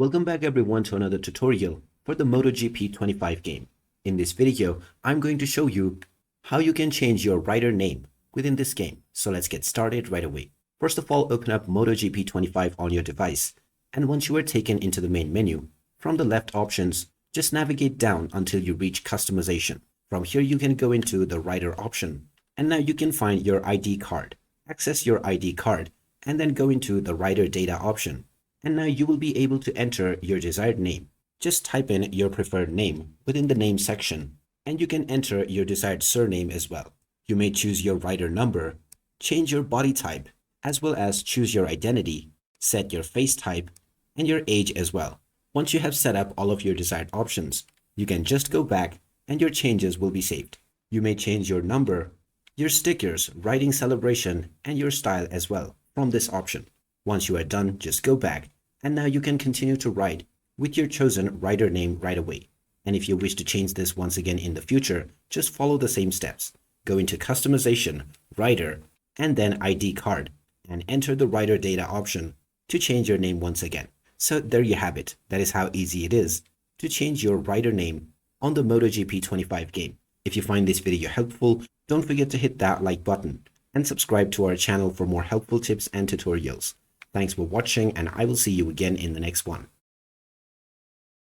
Welcome back everyone to another tutorial for the MotoGP 25 game. In this video, I'm going to show you how you can change your rider name within this game. So let's get started right away. First of all, open up MotoGP 25 on your device. And once you are taken into the main menu, from the left options, just navigate down until you reach customization. From here, you can go into the rider option. And now you can find your ID card. Access your ID card and then go into the rider data option. And now you will be able to enter your desired name. Just type in your preferred name within the name section, and you can enter your desired surname as well. You may choose your rider number, change your body type, as well as choose your identity, set your face type, and your age as well. Once you have set up all of your desired options, you can just go back and your changes will be saved. You may change your number, your stickers, riding celebration, and your style as well from this option. Once you are done, just go back, and now you can continue to ride with your chosen rider name right away. And if you wish to change this once again in the future, just follow the same steps. Go into customization, rider, and then ID card, and enter the rider data option to change your name once again. So there you have it. That is how easy it is to change your rider name on the MotoGP 25 game. If you find this video helpful, don't forget to hit that like button and subscribe to our channel for more helpful tips and tutorials. Thanks for watching, and I will see you again in the next one.